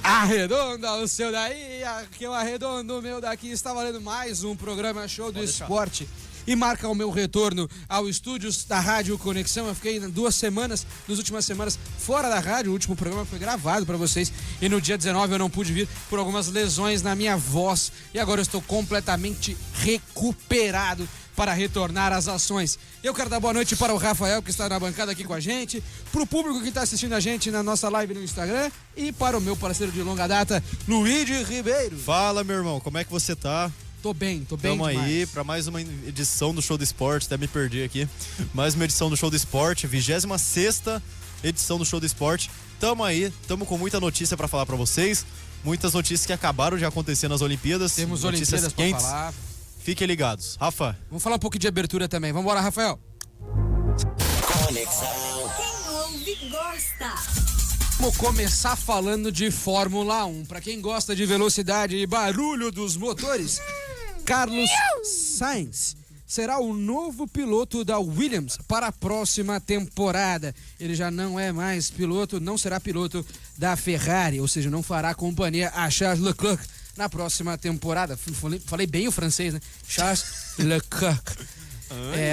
Arredonda o seu daí, aqui eu arredondo o meu daqui. Está valendo mais um programa Show do Esporte. E marca o meu retorno ao estúdios da Rádio Conexão. Eu fiquei 2 semanas, nas últimas semanas, fora da rádio. O último programa foi gravado para vocês. E no dia 19 eu não pude vir por algumas lesões na minha voz. E agora eu estou completamente recuperado para retornar às ações. Eu quero dar boa noite para o Rafael, que está na bancada aqui com a gente, para o público que está assistindo a gente na nossa live no Instagram e para o meu parceiro de longa data, Luigi Ribeiro. Fala, meu irmão, como é que você tá? Tô bem Tamo demais. aí para mais uma edição do Show do Esporte, até me perdi aqui. Mais uma edição do Show do Esporte, 26ª edição do Show do Esporte. Tamo aí, tamo com muita notícia para falar para vocês, muitas notícias que acabaram de acontecer nas Olimpíadas. Temos notícias Olimpíadas para falar. Fiquem ligados. Rafa. Vamos falar um pouco de abertura também. Vamos embora, Rafael. Conexão. Quem ouve, gosta. Vamos começar falando de Fórmula 1. Para quem gosta de velocidade e barulho dos motores, Carlos Sainz será o novo piloto da Williams para a próxima temporada. Ele já não é mais piloto, não será piloto da Ferrari, ou seja, não fará companhia a Charles Leclerc na próxima temporada. Falei bem o francês, né? Charles Leclerc.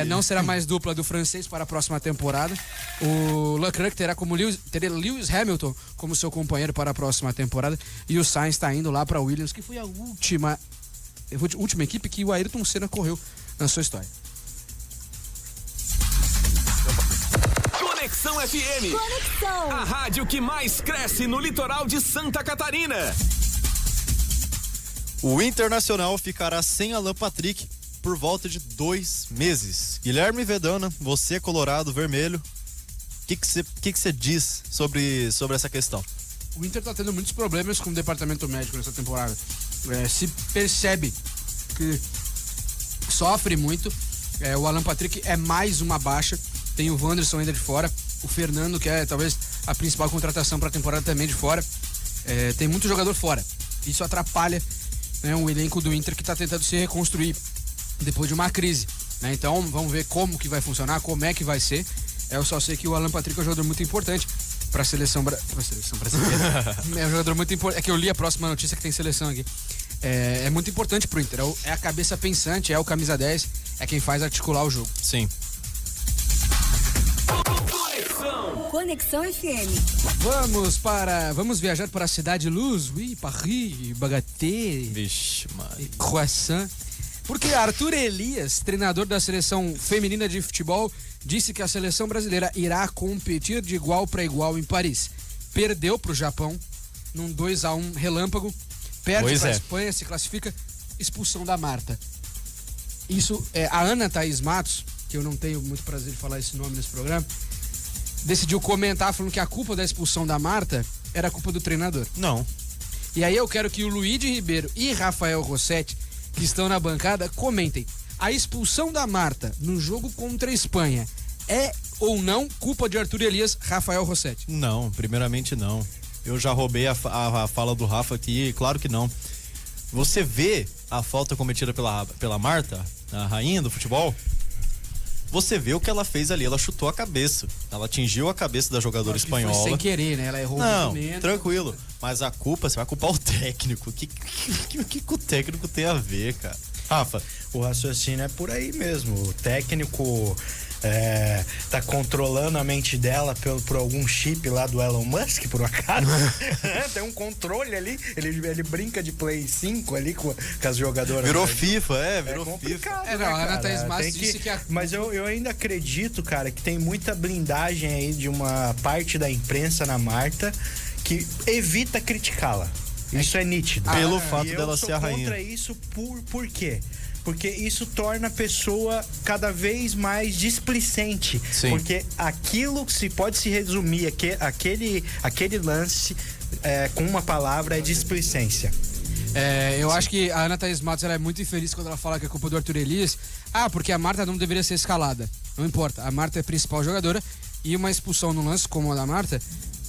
Não será mais dupla do francês para a próxima temporada. O Leclerc terá Lewis Hamilton como seu companheiro para a próxima temporada. E o Sainz está indo lá para a Williams, que foi a última equipe que o Ayrton Senna correu na sua história. Conexão FM. Conexão. A rádio que mais cresce no litoral de Santa Catarina. O Internacional ficará sem Alan Patrick por volta de 2 meses. Guilherme Vedana, você colorado, vermelho, o que você diz sobre essa questão? O Inter está tendo muitos problemas com o departamento médico nessa temporada. Se percebe que sofre muito. O Alan Patrick é mais uma baixa. Tem o Wanderson ainda de fora. O Fernando, que é talvez a principal contratação para a temporada, também de fora. Tem muito jogador fora. Isso atrapalha, né, o elenco do Inter, que está tentando se reconstruir depois de uma crise, né? Então vamos ver como que vai funcionar, como é que vai ser. Eu só sei que o Alan Patrick é um jogador muito importante para a seleção brasileira. É um jogador muito importante. É que eu li a próxima notícia que tem seleção aqui. É muito importante pro Inter. É a cabeça pensante, é o camisa 10, é quem faz articular o jogo. Sim. Conexão FM. Vamos viajar para a cidade Luz, Paris, Bagatelle, Vixe, mano. Croissant. Porque Arthur Elias, treinador da seleção feminina de futebol, disse que a seleção brasileira irá competir de igual para igual em Paris. Perdeu para o Japão num 2-1 relâmpago, perde para a Espanha, se classifica, expulsão da Marta. Isso a Ana Thaís Matos, que eu não tenho muito prazer de falar esse nome nesse programa, decidiu comentar falando que a culpa da expulsão da Marta era a culpa do treinador. Não. E aí eu quero que o Luigi Ribeiro e Rafael Rossetti, que estão na bancada, comentem. A expulsão da Marta no jogo contra a Espanha é ou não culpa de Arthur Elias, Rafael Rossetti? Não, primeiramente não. Eu já roubei a fala do Rafa aqui, claro que não. Você vê a falta cometida pela Marta, a rainha do futebol? Você vê o que ela fez ali, ela chutou a cabeça. Ela atingiu a cabeça da jogadora espanhola. Foi sem querer, né? Ela errou o movimento. Tranquilo. Mas a culpa, você vai culpar o técnico. O que o técnico tem a ver, cara? Rafa. O raciocínio é por aí mesmo. O técnico tá controlando a mente dela por algum chip lá do Elon Musk, por acaso. Tem um controle ali. Ele brinca de Play 5 ali com as jogadoras. Virou FIFA, virou FIFA. A Ana Thaís Matos disse que Mas eu ainda acredito, cara, que tem muita blindagem aí de uma parte da imprensa na Marta que evita criticá-la. Isso é nítido. Pelo fato dela ser a rainha. Eu sou contra isso por quê? Porque isso torna a pessoa cada vez mais displicente. Sim. Porque aquilo que pode se resumir, aquele lance com uma palavra, é displicência. Eu acho que a Ana Thaís Matos ela é muito infeliz quando ela fala que é culpa do Arthur Elias. Porque a Marta não deveria ser escalada. Não importa, a Marta é a principal jogadora e uma expulsão no lance como a da Marta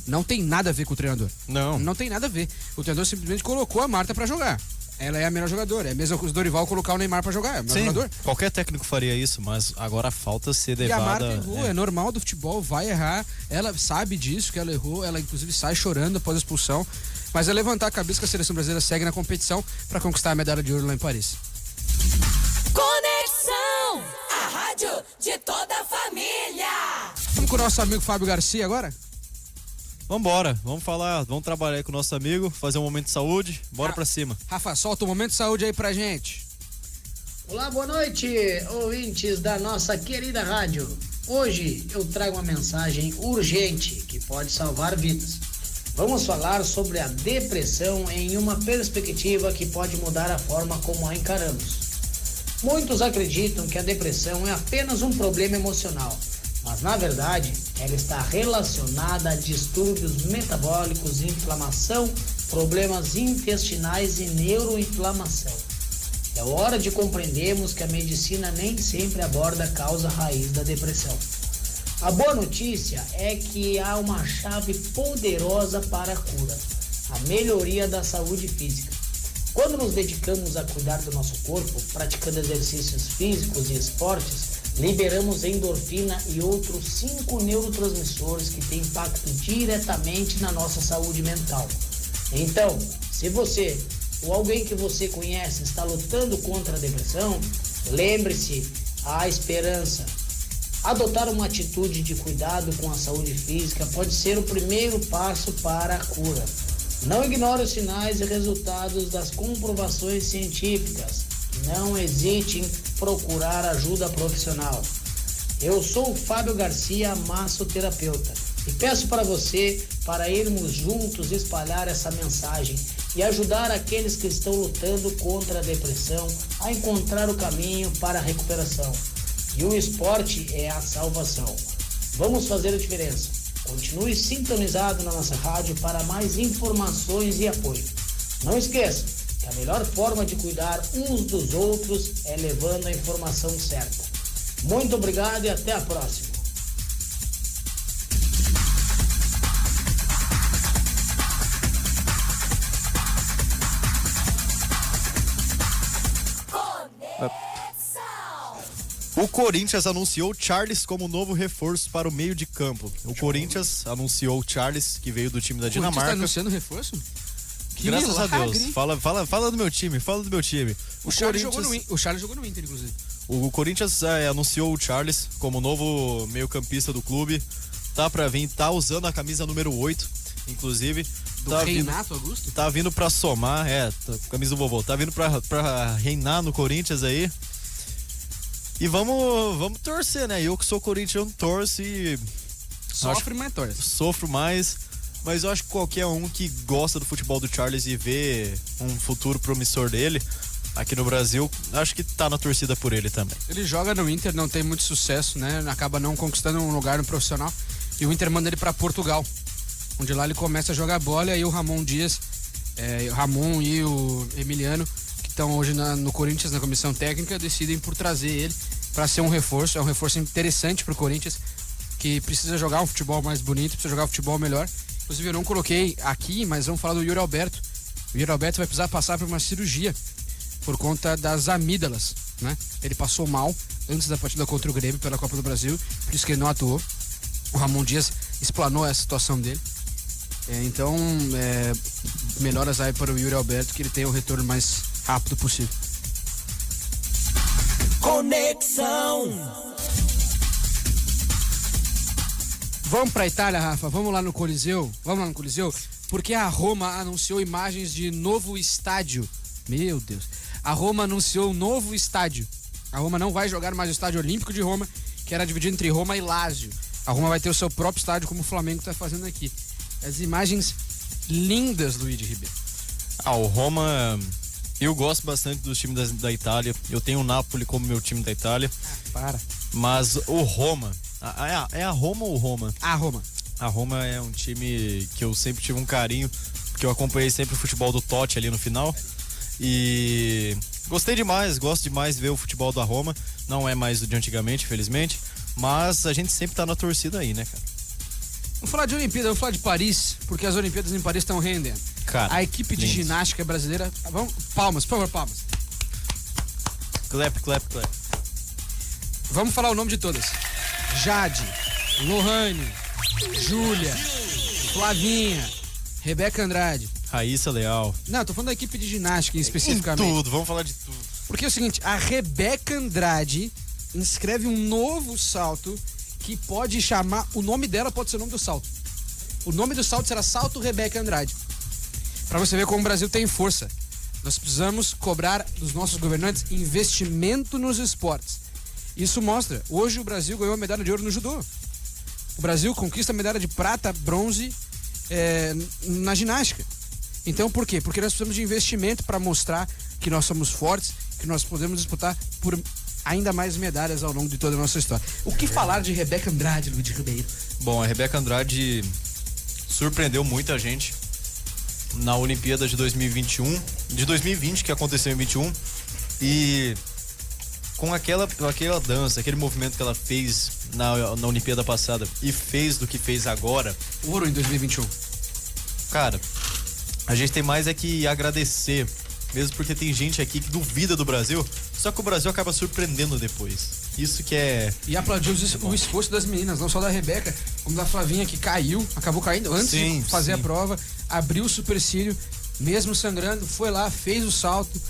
não tem nada a ver com o treinador. Não tem nada a ver. O treinador simplesmente colocou a Marta pra jogar. Ela é a melhor jogadora. É mesmo que o Dorival colocar o Neymar pra jogar. É o melhor jogador. Qualquer técnico faria isso, mas agora a falta ser levada... E a Marta errou, é normal do futebol, vai errar. Ela sabe disso, que ela errou. Ela inclusive sai chorando após a expulsão. Mas é levantar a cabeça que a seleção brasileira segue na competição para conquistar a medalha de ouro lá em Paris. Conexão, a rádio de toda a família. Vamos com o nosso amigo Fábio Garcia agora? Vambora, vamos trabalhar aí com o nosso amigo, fazer um momento de saúde, bora pra cima. Rafa, solta o momento de saúde aí pra gente. Olá, boa noite, ouvintes da nossa querida rádio. Hoje eu trago uma mensagem urgente que pode salvar vidas. Vamos falar sobre a depressão em uma perspectiva que pode mudar a forma como a encaramos. Muitos acreditam que a depressão é apenas um problema emocional, mas na verdade ela está relacionada a distúrbios metabólicos, inflamação, problemas intestinais e neuroinflamação. É hora de compreendermos que a medicina nem sempre aborda a causa raiz da depressão. A boa notícia é que há uma chave poderosa para a cura, a melhoria da saúde física. Quando nos dedicamos a cuidar do nosso corpo, praticando exercícios físicos e esportes, liberamos endorfina e outros 5 neurotransmissores que têm impacto diretamente na nossa saúde mental. Então, se você ou alguém que você conhece está lutando contra a depressão, lembre-se, há esperança. Adotar uma atitude de cuidado com a saúde física pode ser o primeiro passo para a cura. Não ignore os sinais e resultados das comprovações científicas. Não hesite em procurar ajuda profissional. Eu sou o Fábio Garcia, massoterapeuta, e peço para você para irmos juntos espalhar essa mensagem e ajudar aqueles que estão lutando contra a depressão a encontrar o caminho para a recuperação. E o esporte é a salvação. Vamos fazer a diferença. Continue sintonizado na nossa rádio para mais informações e apoio. Não esqueça que a melhor forma de cuidar uns dos outros é levando a informação certa. Muito obrigado e até a próxima. O Corinthians anunciou Charles como novo reforço para o meio de campo. O Corinthians anunciou Charles, que veio do time da Dinamarca. O Corinthians tá anunciando reforço? Que Graças milagre, a Deus. hein? Fala do meu time, O Charles jogou no Inter, inclusive. O Corinthians anunciou o Charles como novo meio-campista do clube. Tá pra vir, tá usando a camisa número 8, inclusive. Do Reinato Augusto? Tá vindo pra somar, camisa do vovô. Tá vindo pra reinar no Corinthians aí. E vamos torcer, né? Eu que sou corintiano torço e... Sofre, mas torce. Sofro mais, mas eu acho que qualquer um que gosta do futebol do Charles e vê um futuro promissor dele aqui no Brasil, acho que tá na torcida por ele também. Ele joga no Inter, não tem muito sucesso, né? Acaba não conquistando um lugar no profissional. E o Inter manda ele pra Portugal, onde lá ele começa a jogar bola. E aí o Ramon Dias, Ramon e o Emiliano, que estão hoje no Corinthians, na comissão técnica, decidem por trazer ele para ser um reforço. É um reforço interessante pro Corinthians, que precisa jogar um futebol mais bonito, precisa jogar um futebol melhor. Inclusive eu não coloquei aqui, mas vamos falar do Yuri Alberto. O Yuri Alberto vai precisar passar por uma cirurgia por conta das amígdalas, né? Ele passou mal antes da partida contra o Grêmio pela Copa do Brasil, por isso que ele não atuou. O Ramon Dias explanou essa situação dele. Então, melhoras aí para o Yuri Alberto, que ele tenha o retorno mais rápido possível. Conexão. Vamos pra Itália, Rafa? Vamos lá no Coliseu? Porque a Roma anunciou imagens de novo estádio. Meu Deus. A Roma anunciou um novo estádio. A Roma não vai jogar mais o Estádio Olímpico de Roma, que era dividido entre Roma e Lazio. A Roma vai ter o seu próprio estádio, como o Flamengo está fazendo aqui. As imagens lindas, Luiz Ribeiro. O Roma... Eu gosto bastante dos times da Itália. Eu tenho o Napoli como meu time da Itália. Para. Mas o Roma... É a Roma ou o Roma? A Roma. A Roma é um time que eu sempre tive um carinho, porque eu acompanhei sempre o futebol do Totti ali no final. E gosto demais de ver o futebol da Roma. Não é mais o de antigamente, infelizmente. Mas a gente sempre tá na torcida aí, né, cara? Vamos falar de Olimpíada, vamos falar de Paris, porque as Olimpíadas em Paris estão rendendo. Cara, a equipe de ginástica brasileira... Palmas, por favor, palmas. Clap. Vamos falar o nome de todas. Jade, Lohane, Júlia, Flavinha, Rebeca Andrade, Raíssa Leal. Não, eu tô falando da equipe de ginástica especificamente. Tudo, vamos falar de tudo. Porque é o seguinte, a Rebeca Andrade inscreve um novo salto que pode chamar... O nome dela pode ser o nome do salto. O nome do salto será Salto Rebeca Andrade. Pra você ver como o Brasil tem força. Nós precisamos cobrar dos nossos governantes investimento nos esportes. Isso mostra. Hoje o Brasil ganhou a medalha de ouro no judô. O Brasil conquista a medalha de prata, bronze na ginástica. Então por quê? Porque nós precisamos de investimento para mostrar que nós somos fortes, que nós podemos disputar por ainda mais medalhas ao longo de toda a nossa história. O que falar de Rebeca Andrade, Luiz Ribeiro? Bom, a Rebeca Andrade surpreendeu muita gente na Olimpíada de 2020, que aconteceu em 21, e com aquela dança, aquele movimento que ela fez na Olimpíada passada e fez do que fez agora. Ouro em 2021. Cara, a gente tem mais é que agradecer, mesmo porque tem gente aqui que duvida do Brasil, só que o Brasil acaba surpreendendo depois. Isso que é... E aplaudiu o esforço das meninas, não só da Rebeca, como da Flavinha, que acabou caindo antes de fazer a prova, abriu o supercílio, mesmo sangrando, foi lá, fez o salto,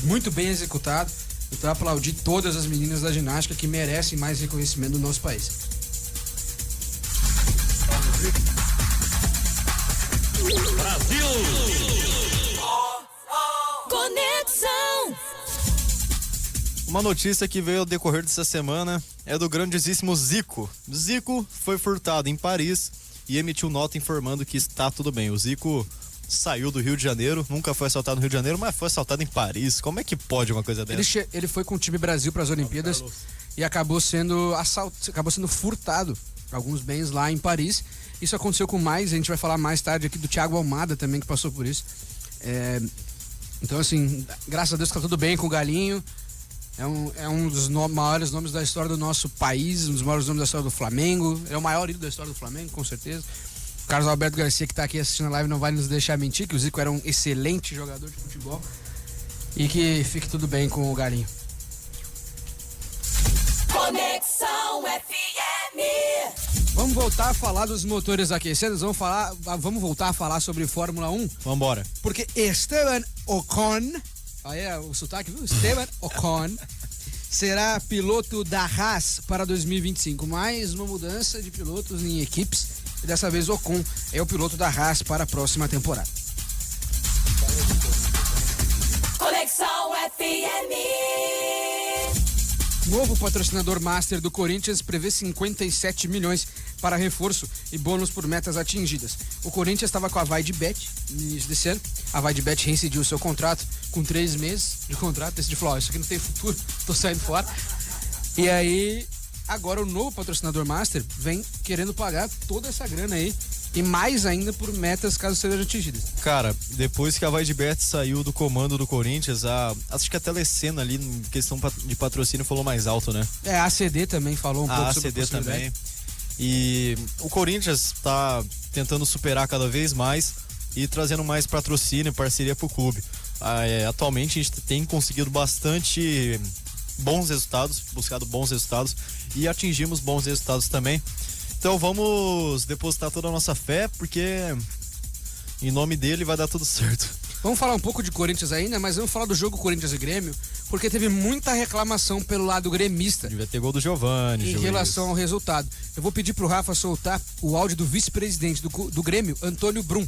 muito bem executado. Então aplaudir todas as meninas da ginástica que merecem mais reconhecimento do nosso país. Conexão. Uma notícia que veio ao decorrer dessa semana é do grandíssimo Zico. Zico foi furtado em Paris e emitiu nota informando que está tudo bem. O Zico saiu do Rio de Janeiro, nunca foi assaltado no Rio de Janeiro, mas foi assaltado em Paris. Como é que pode uma coisa dessa? Ele foi com o time Brasil para as Olimpíadas e acabou sendo furtado alguns bens lá em Paris. Isso aconteceu com mais, a gente vai falar mais tarde aqui do Thiago Almada também, que passou por isso. Então, assim, graças a Deus tá tudo bem com o Galinho. É um dos maiores nomes da história do nosso país, um dos maiores nomes da história do Flamengo. É o maior ídolo da história do Flamengo, com certeza. O Carlos Alberto Garcia, que tá aqui assistindo a live, não vai nos deixar mentir, que o Zico era um excelente jogador de futebol. E que fique tudo bem com o Galinho. Conexão FM. Vamos voltar a falar dos motores aquecidos, vamos voltar a falar sobre Fórmula 1. Vambora. Porque Esteban Ocon, aí o sotaque, viu? Esteban Ocon será piloto da Haas para 2025. Mais uma mudança de pilotos em equipes. E dessa vez Ocon é o piloto da Haas para a próxima temporada. Conexão FM. Novo patrocinador master do Corinthians prevê 57 milhões para reforço e bônus por metas atingidas. O Corinthians estava com a Vaidbet no início desse ano. A Vaidbet reincidiu o seu contrato com 3 meses de contrato. Decidiu falar, isso aqui não tem futuro, tô saindo fora. E aí, agora o novo patrocinador master vem querendo pagar toda essa grana aí e mais ainda por metas caso sejam atingidas. Cara, depois que a Vaidbet saiu do comando do Corinthians, acho que a Telecena ali, em questão de patrocínio, falou mais alto, né? A ACD também falou um pouco sobre a ACD também. E o Corinthians tá tentando superar cada vez mais e trazendo mais patrocínio e parceria pro clube. Atualmente a gente tem conseguido bastante bons resultados, buscado bons resultados e atingimos bons resultados também. Então vamos depositar toda a nossa fé, porque em nome dele vai dar tudo certo. Vamos falar um pouco de Corinthians ainda, mas vamos falar do jogo Corinthians e Grêmio, porque teve muita reclamação pelo lado gremista. Devia ter gol do Giovani. Em relação ao resultado. Eu vou pedir pro Rafa soltar o áudio do vice-presidente do Grêmio, Antônio Brum.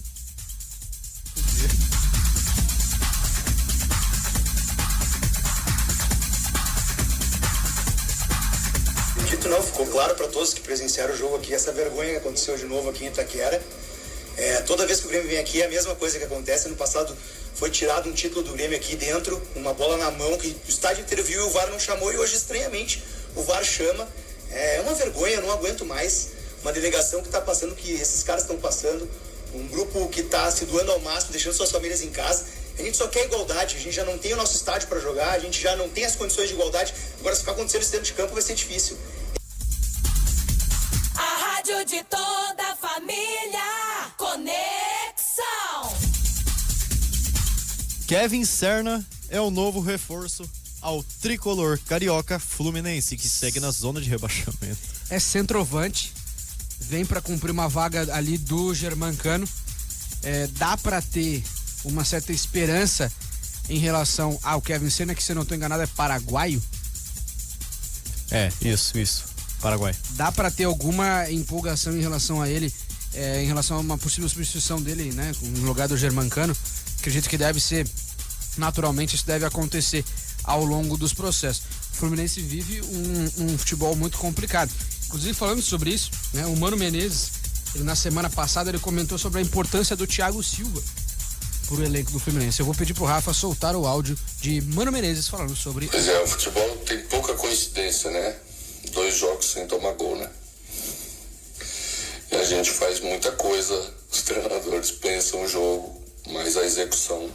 Não, ficou claro para todos que presenciaram o jogo aqui, essa vergonha que aconteceu de novo aqui em Itaquera. Toda vez que o Grêmio vem aqui é a mesma coisa que acontece. No passado foi tirado um título do Grêmio aqui dentro, uma bola na mão que o estádio inteiro viu e o VAR não chamou, e hoje estranhamente o VAR chama. É uma vergonha, eu não aguento mais uma delegação que está passando, que esses caras estão passando, um grupo que está se doando ao máximo, deixando suas famílias em casa. A gente só quer igualdade, a gente já não tem o nosso estádio para jogar, a gente já não tem as condições de igualdade. Agora, se ficar acontecendo isso dentro de campo, vai ser difícil. A rádio de toda a família. Conexão. Kevin Serna é o novo reforço ao tricolor carioca Fluminense, que segue na zona de rebaixamento. É centroavante, vem para cumprir uma vaga ali do Germancano dá para ter uma certa esperança em relação ao Kevin Senna, que se eu não estou enganado é paraguaio? Isso. Paraguai. Dá para ter alguma empolgação em relação a ele, em relação a uma possível substituição dele, né, no lugar do Germancano? Acredito que deve ser, naturalmente, isso deve acontecer ao longo dos processos. O Fluminense vive um futebol muito complicado. Inclusive, falando sobre isso, né, o Mano Menezes, ele, na semana passada, ele comentou sobre a importância do Thiago Silva pro elenco do Fluminense. Eu vou pedir pro Rafa soltar o áudio de Mano Menezes falando sobre... Pois é, o futebol tem pouca coincidência, né? 2 jogos sem tomar gol, né? E a gente faz muita coisa, os treinadores pensam o jogo, mas a execução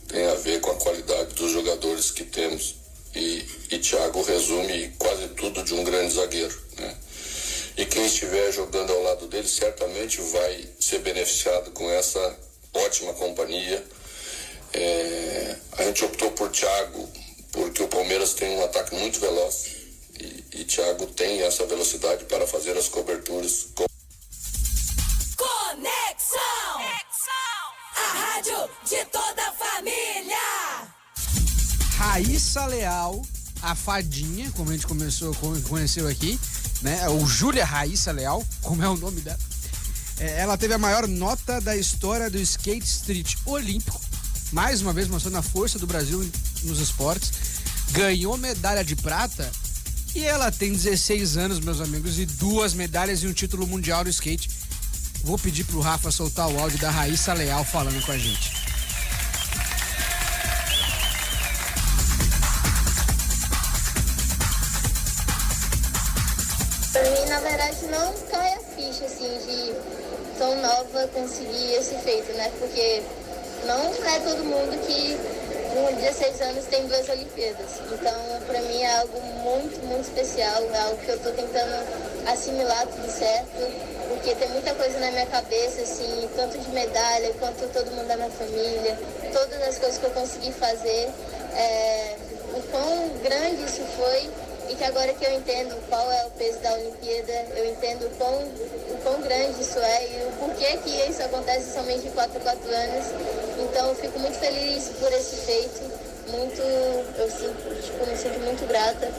tem a ver com a qualidade dos jogadores que temos. E Thiago resume quase tudo de um grande zagueiro, né? E quem estiver jogando ao lado dele certamente vai ser beneficiado com essa ótima companhia. A gente optou por Thiago porque o Palmeiras tem um ataque muito veloz e Thiago tem essa velocidade para fazer as coberturas. Conexão! A rádio de toda a família! Raíssa Leal, a fadinha, como a gente conheceu aqui, né? Ou Júlia Raíssa Leal, como é o nome dela. Ela teve a maior nota da história do skate street olímpico, mais uma vez mostrando a força do Brasil nos esportes. Ganhou medalha de prata e ela tem 16 anos, meus amigos, e 2 medalhas e um título mundial no skate. Vou pedir pro Rafa soltar o áudio da Raíssa Leal falando com a gente. Pra mim, na verdade, não cai a ficha, assim, de tão nova conseguir esse feito, né? Porque não é todo mundo que com 16 anos tem 2 Olimpíadas. Então, pra mim, é algo muito, muito especial, é algo que eu tô tentando assimilar tudo certo, porque tem muita coisa na minha cabeça, assim, tanto de medalha, quanto todo mundo da minha família, todas as coisas que eu consegui fazer, o quão grande isso foi. E que agora que eu entendo qual é o peso da Olimpíada, eu entendo o quão grande isso é e o porquê que isso acontece somente de 4 a 4 anos. Então eu fico muito feliz por esse feito, me sinto muito grata.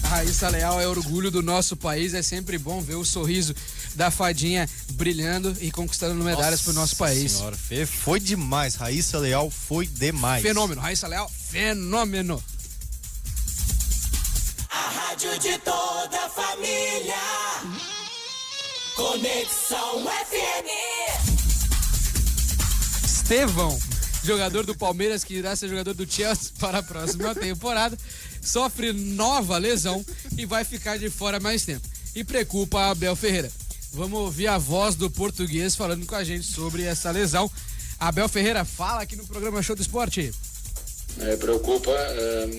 A Raíssa Leal é orgulho do nosso país, é sempre bom ver o sorriso da fadinha brilhando e conquistando medalhas pro nosso país. Senhora, foi demais, Raíssa Leal foi demais. Fenômeno, Raíssa Leal, fenômeno. A rádio de toda a família. Conexão FM. Estevão, jogador do Palmeiras que irá ser jogador do Chelsea para a próxima temporada, sofre nova lesão e vai ficar de fora mais tempo. E preocupa a Abel Ferreira. Vamos ouvir a voz do português falando com a gente sobre essa lesão. Abel Ferreira fala aqui no programa Show do Esporte. Preocupa,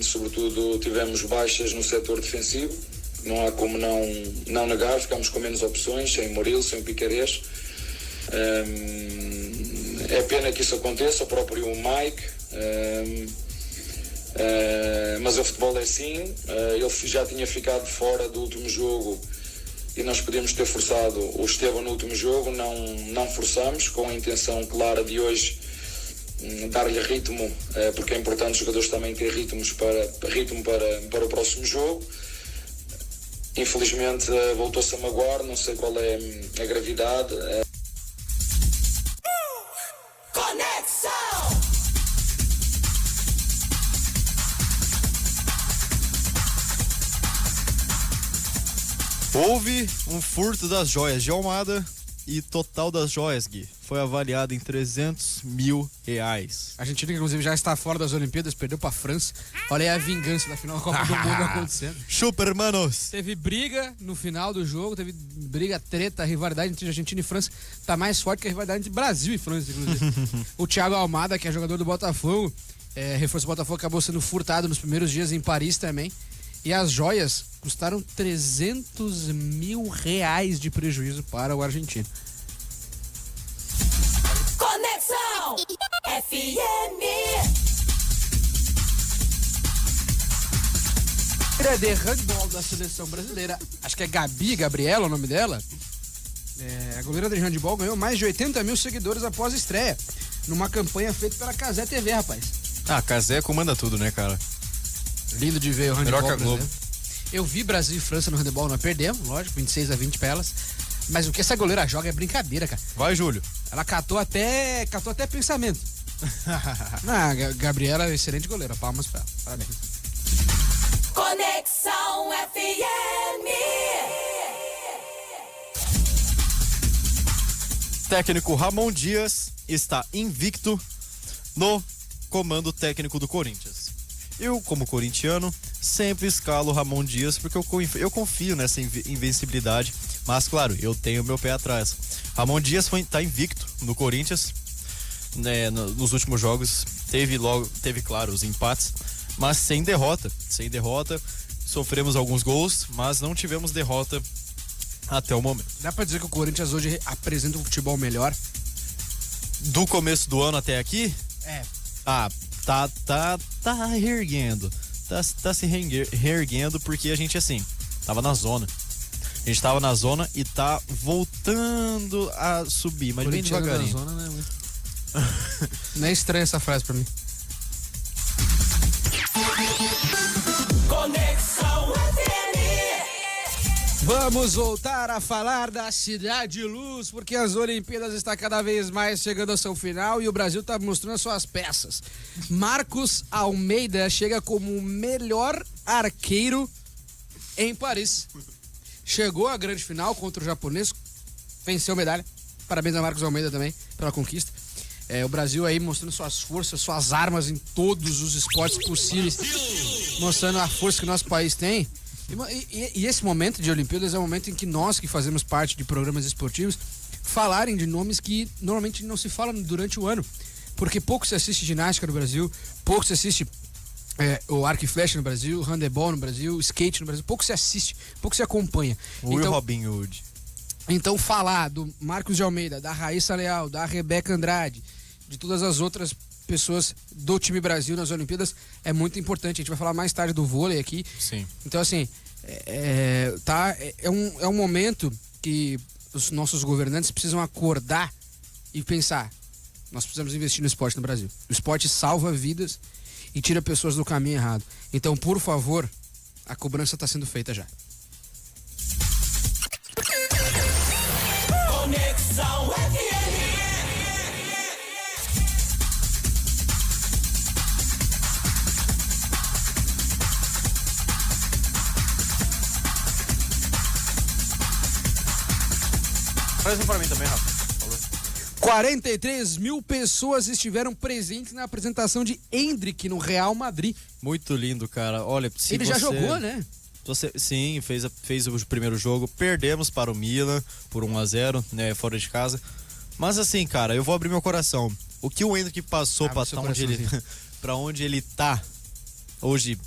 sobretudo tivemos baixas no setor defensivo, não há como não negar, ficamos com menos opções, sem Murilo, sem Piquerez. É pena que isso aconteça, o próprio Mike, mas o futebol é assim, ele já tinha ficado fora do último jogo e nós podíamos ter forçado o Estevão no último jogo, não forçamos, com a intenção clara de hoje dar-lhe ritmo, porque é importante os jogadores também terem ritmo para o próximo jogo. Infelizmente voltou-se a magoar, não sei qual é a gravidade. Conexão! Houve um furto das joias de Almada e total das joias, Gui, foi avaliado em R$300 mil. A Argentina, inclusive, já está fora das Olimpíadas, perdeu para a França. Olha aí a vingança da final da Copa do Mundo acontecendo. Chupa, hermanos! Teve briga no final do jogo, teve briga, treta, a rivalidade entre Argentina e França tá mais forte que a rivalidade entre Brasil e França, inclusive. O Thiago Almada, que é jogador do Botafogo, reforço do Botafogo, acabou sendo furtado nos primeiros dias em Paris também. E as joias custaram R$300 mil de prejuízo para o argentino. Conexão FM. estreia de handball da seleção brasileira, acho que é Gabriela o nome dela. A goleira de handball ganhou mais de 80 mil seguidores após a estreia, numa campanha feita pela Cazé TV, rapaz. Ah, Cazé comanda tudo, né, cara? Lindo de ver o handball Melhor que a Globo. brasileiro. Eu vi Brasil e França no handball, nós perdemos, lógico, 26-20 pra elas. Mas o que essa goleira joga é brincadeira, cara. Vai, Júlio. Ela catou até pensamento. Gabriela é excelente goleira, palmas pra ela. Parabéns. Conexão FM. Técnico Ramon Dias está invicto no comando técnico do Corinthians. Eu, como corintiano, sempre escalo o Ramon Dias porque eu confio nessa invencibilidade. Mas, claro, eu tenho meu pé atrás. Ramon Dias tá invicto no Corinthians, né, nos últimos jogos. Teve, claro, os empates, mas sem derrota. Sem derrota, sofremos alguns gols, mas não tivemos derrota até o momento. Dá pra dizer que o Corinthians hoje apresenta um futebol melhor? Do começo do ano até aqui? É. Ah, tá reerguendo. Tá se reerguendo porque a gente, assim, tava na zona. A gente tava na zona e tá voltando a subir, mas bem devagarinho. Na zona, né? Não é estranha essa frase pra mim. Conexão FM. Vamos voltar a falar da Cidade Luz, porque as Olimpíadas estão cada vez mais chegando ao seu final e o Brasil está mostrando suas peças. Marcos Almeida chega como o melhor arqueiro em Paris. Chegou à grande final contra o japonês, venceu medalha. Parabéns a Marcos Almeida também pela conquista. O Brasil aí mostrando suas forças, suas armas em todos os esportes possíveis, mostrando a força que nosso país tem. E esse momento de Olimpíadas é o momento em que nós, que fazemos parte de programas esportivos, falarem de nomes que normalmente não se falam durante o ano. Porque pouco se assiste ginástica no Brasil, pouco se assiste o arco e flecha no Brasil, o handebol no Brasil, o skate no Brasil, pouco se assiste, pouco se acompanha. Will Robin Hood. Então falar do Marcos de Almeida, da Raíssa Leal, da Rebeca Andrade, de todas as outras pessoas do time Brasil nas Olimpíadas é muito importante. A gente vai falar mais tarde do vôlei aqui. Sim. Então assim, é um momento que os nossos governantes precisam acordar e pensar, nós precisamos investir no esporte no Brasil. O esporte salva vidas e tira pessoas do caminho errado. Então, por favor, a cobrança está sendo feita já. Conexão FM. Traz um pra mim também, Rafa. 43 mil pessoas estiveram presentes na apresentação de Endrick no Real Madrid. Muito lindo, cara. Olha, se ele já jogou, né? Sim, fez o primeiro jogo. Perdemos para o Milan por 1-0, né, fora de casa. Mas assim, cara, eu vou abrir meu coração. O que o Endrick passou pra onde ele tá hoje,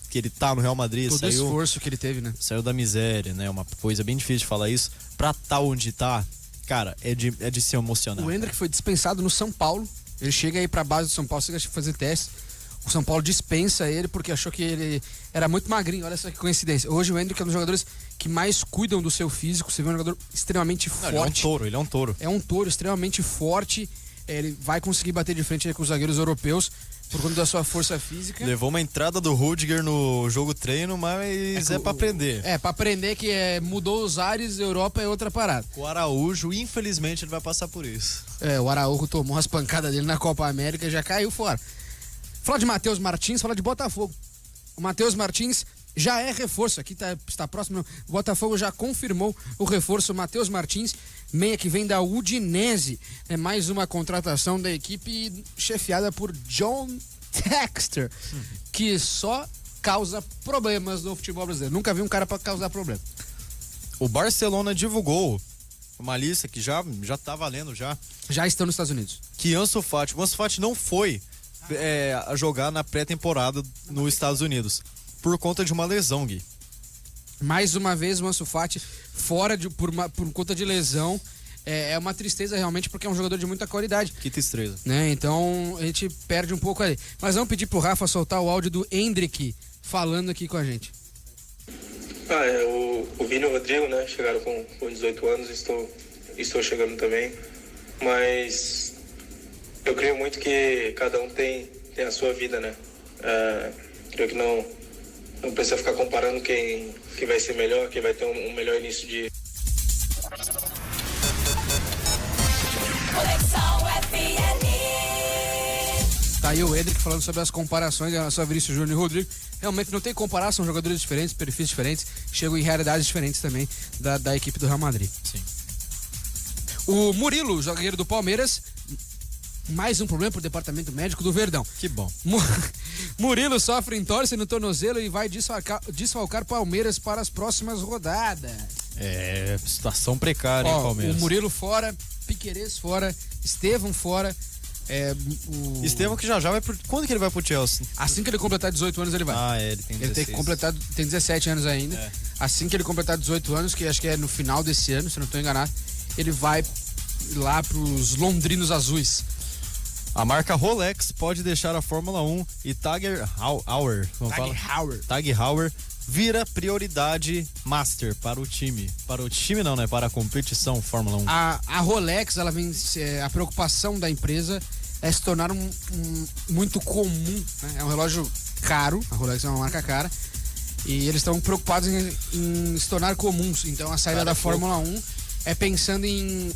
que ele tá no Real Madrid, todo o esforço que ele teve, né? Saiu da miséria, né? Uma coisa bem difícil de falar isso. Pra tá onde tá, cara, é de se emocionar. O Endrick foi dispensado no São Paulo. Ele chega aí pra base do São Paulo, chega a fazer teste. O São Paulo dispensa ele porque achou que ele era muito magrinho. Olha essa coincidência. Hoje o Endrick é um dos jogadores que mais cuidam do seu físico. Você vê um jogador extremamente forte. Ele é um touro. É um touro extremamente forte. Ele vai conseguir bater de frente com os zagueiros europeus por conta da sua força física. Levou uma entrada do Rudiger no jogo treino, mas é pra aprender. Pra aprender que mudou os ares, Europa é outra parada. O Araújo, infelizmente, ele vai passar por isso. O Araújo tomou as pancadas dele na Copa América e já caiu fora. Fala de Matheus Martins, fala de Botafogo. O Matheus Martins já é reforço, aqui está próximo. O Botafogo já confirmou o reforço. Matheus Martins, meia que vem da Udinese. É mais uma contratação da equipe chefiada por John Textor, que só causa problemas no futebol brasileiro. Nunca vi um cara para causar problema. O Barcelona divulgou uma lista que já tá valendo já. Já estão nos Estados Unidos. Que o Ansu Fati não foi a jogar na pré-temporada nos Estados Unidos por conta de uma lesão, Gui. Mais uma vez o Ansu Fati fora por conta de lesão. É uma tristeza realmente, porque é um jogador de muita qualidade. Que tristeza. Né? Então a gente perde um pouco ali. Mas vamos pedir pro Rafa soltar o áudio do Endrick falando aqui com a gente. O Vini e o Rodrigo, né, chegaram com 18 anos, estou chegando também, mas eu creio muito que cada um tem a sua vida, né? Creio que não precisa ficar comparando quem vai ser melhor, quem vai ter um melhor início de... Conexão FM. Tá aí o Edric falando sobre as comparações em relação a Vinícius Júnior e Rodrigo. Realmente não tem comparação, são jogadores diferentes, perfis diferentes, chegam em realidades diferentes também da equipe do Real Madrid. Sim. O Murilo, zagueiro do Palmeiras, mais um problema pro departamento médico do Verdão. Que bom. Murilo sofre entorse no tornozelo e vai desfalcar Palmeiras para as próximas rodadas. Situação precária, hein, Palmeiras. O Murilo fora, Piquerez fora, Estevão fora. Estevão que já vai quando que ele vai pro Chelsea? Assim que ele completar 18 anos ele vai. Ele tem 16. Ele tem que completar, tem 17 anos ainda. Assim que ele completar 18 anos, que acho que é no final desse ano, se não estou enganado, ele vai lá pros londrinos azuis. A marca Rolex pode deixar a Fórmula 1 e Tag Heuer vira prioridade master para o time. Para o time não, né? Para a competição Fórmula 1. A Rolex, ela vem, a preocupação da empresa é se tornar muito comum, né? É um relógio caro, a Rolex é uma marca cara, e eles estão preocupados em se tornar comuns. Então a saída da Fórmula 1 é pensando em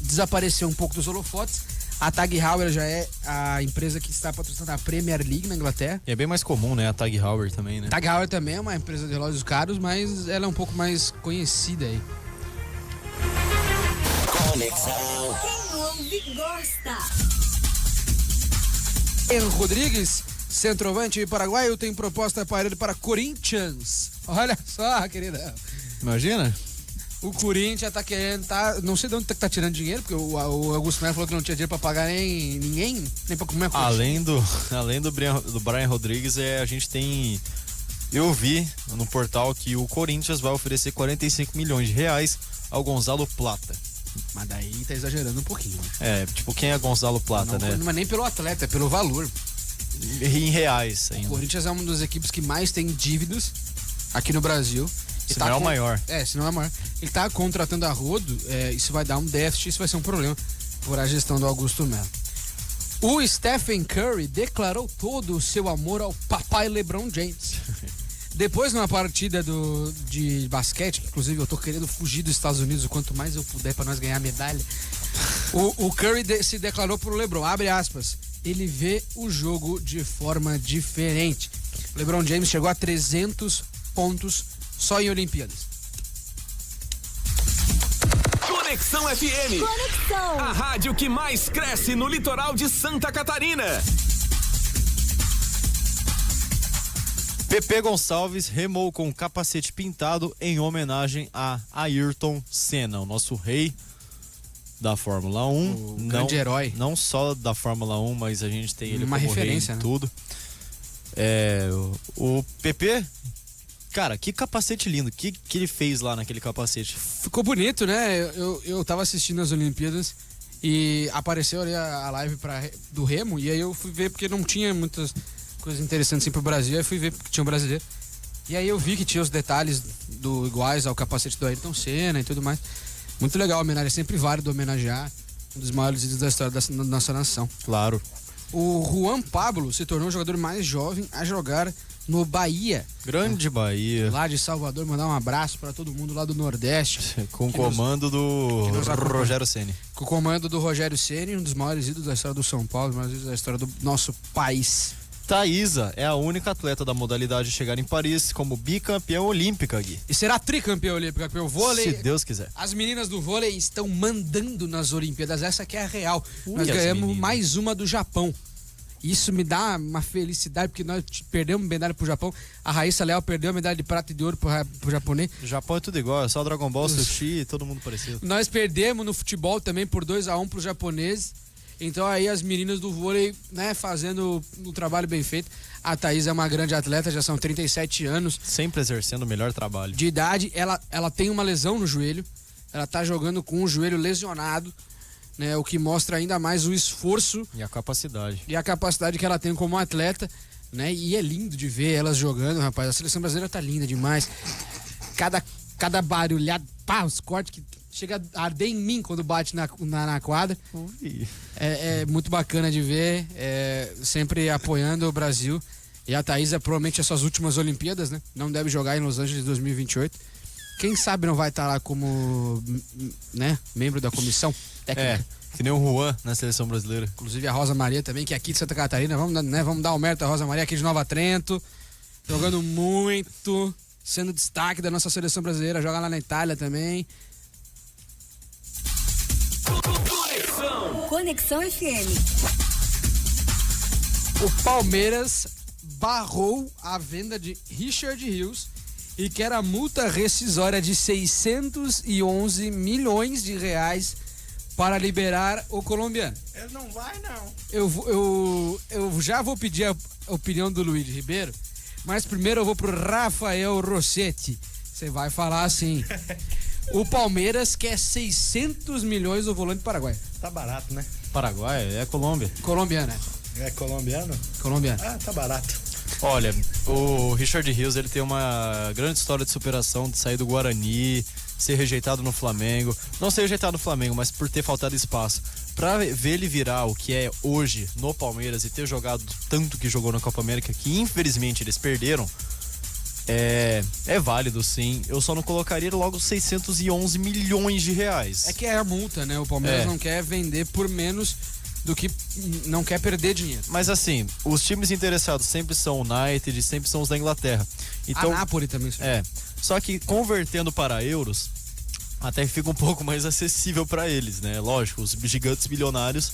desaparecer um pouco dos holofotes. A Tag Heuer já é a empresa que está patrocinando a Premier League na Inglaterra. E é bem mais comum, né? A Tag Heuer também, né? Tag Heuer também é uma empresa de relógios caros, mas ela é um pouco mais conhecida aí. Conexão. Quem ouve gosta. Rodrigues, centroavante paraguaio, tem proposta para ele para Corinthians. Olha só, querida. Imagina? O Corinthians tá querendo, não sei de onde tá tirando dinheiro, porque o Augusto Melo falou que não tinha dinheiro pra pagar nem ninguém, nem pra comer a coisa. Além do Brian Rodrigues, a gente tem... Eu vi no portal que o Corinthians vai oferecer 45 milhões de reais ao Gonzalo Plata. Mas daí tá exagerando um pouquinho. Né? Quem é Gonzalo Plata, né? Não é nem pelo atleta, é pelo valor. Em reais ainda. O Corinthians é uma das equipes que mais tem dívidas aqui no Brasil. Se não é o maior. Se não é o maior. Ele tá contratando a rodo, isso vai dar um déficit, isso vai ser um problema por a gestão do Augusto Melo. O Stephen Curry declarou todo o seu amor ao papai LeBron James. Depois, numa partida de basquete, que inclusive eu tô querendo fugir dos Estados Unidos o quanto mais eu puder para nós ganhar medalha, o Curry se declarou pro LeBron, abre aspas, ele vê o jogo de forma diferente. O LeBron James chegou a 300 pontos só em Olimpíadas. Conexão FM. Conexão. A rádio que mais cresce no litoral de Santa Catarina. Pepe Gonçalves remou com capacete pintado em homenagem a Ayrton Senna, o nosso rei da Fórmula 1. O grande herói. Não só da Fórmula 1, mas a gente tem ele uma como referência, rei em né? tudo. O Pepe, cara, que capacete lindo. Que ele fez lá naquele capacete? Ficou bonito, né? Eu tava assistindo as Olimpíadas e apareceu ali a live do Remo, e aí eu fui ver porque não tinha muitas coisas interessantes assim pro Brasil, aí fui ver porque tinha um brasileiro. E aí eu vi que tinha os detalhes iguais ao capacete do Ayrton Senna e tudo mais. Muito legal a homenagem, é sempre válido homenagear um dos maiores ídolos da história da nossa nação. Claro. O Juan Pablo se tornou o jogador mais jovem a jogar no Bahia. Grande Bahia. Lá de Salvador, mandar um abraço para todo mundo lá do Nordeste. Com o comando do Rogério Ceni. Com o comando do Rogério Ceni, um dos maiores ídolos da história do São Paulo, um dos maiores ídolos da história do nosso país. Thaísa é a única atleta da modalidade a chegar em Paris como bicampeã olímpica, Gui. E será tricampeã olímpica, porque o vôlei... Se Deus quiser. As meninas do vôlei estão mandando nas Olimpíadas, essa que é a real. Nós ganhamos mais uma do Japão. Isso me dá uma felicidade, porque nós perdemos medalha pro Japão. A Raíssa Leal perdeu a medalha de prata e de ouro pro japonês. O Japão é tudo igual, é só Dragon Ball, Sushi e todo mundo parecido. Nós perdemos no futebol também por 2-1 pros japoneses. Então aí as meninas do vôlei, né, fazendo um trabalho bem feito. A Thaís é uma grande atleta, já são 37 anos. Sempre exercendo o melhor trabalho. De idade, ela tem uma lesão no joelho. Ela tá jogando com o joelho lesionado, né, o que mostra ainda mais o esforço e a capacidade. E a capacidade que ela tem como atleta, né? E é lindo de ver elas jogando, rapaz. A seleção brasileira tá linda demais. Cada barulhado, pá, os cortes que chega a arder em mim quando bate na quadra. É muito bacana de ver, sempre apoiando o Brasil. E a Thaísa provavelmente as suas últimas Olimpíadas, né? Não deve jogar em Los Angeles 2028. Quem sabe não vai estar lá como, né, membro da comissão técnica. Que nem o Juan na seleção brasileira. Inclusive a Rosa Maria também, que é aqui de Santa Catarina. Vamos dar o mérito à Rosa Maria aqui de Nova Trento. Jogando muito, sendo destaque da nossa seleção brasileira. Joga lá na Itália também. Conexão FM. O Palmeiras barrou a venda de Richard Rios e quer a multa rescisória de 611 milhões de reais para liberar o colombiano. Ele não vai, não. Eu já vou pedir a opinião do Luiz Ribeiro, mas primeiro eu vou pro Rafael Rossetti. Você vai falar assim: o Palmeiras quer 600 milhões do volante paraguaio. Tá barato, né? Paraguai é Colômbia. Colombiana. É colombiano? Colombiano. Ah, tá barato. Olha, o Richard Rios, ele tem uma grande história de superação, de sair do Guarani, ser rejeitado no Flamengo. Não ser rejeitado no Flamengo, mas por ter faltado espaço. Pra ver ele virar o que é hoje no Palmeiras e ter jogado tanto que jogou na Copa América, que infelizmente eles perderam, é válido, sim. Eu só não colocaria logo 611 milhões de reais. É que é a multa, né? O Palmeiras não quer vender por menos do que não quer perder dinheiro. Mas assim, os times interessados sempre são o United, sempre são os da Inglaterra. Então, a Napoli também. Só que convertendo para euros, até fica um pouco mais acessível para eles, né? Lógico, os gigantes bilionários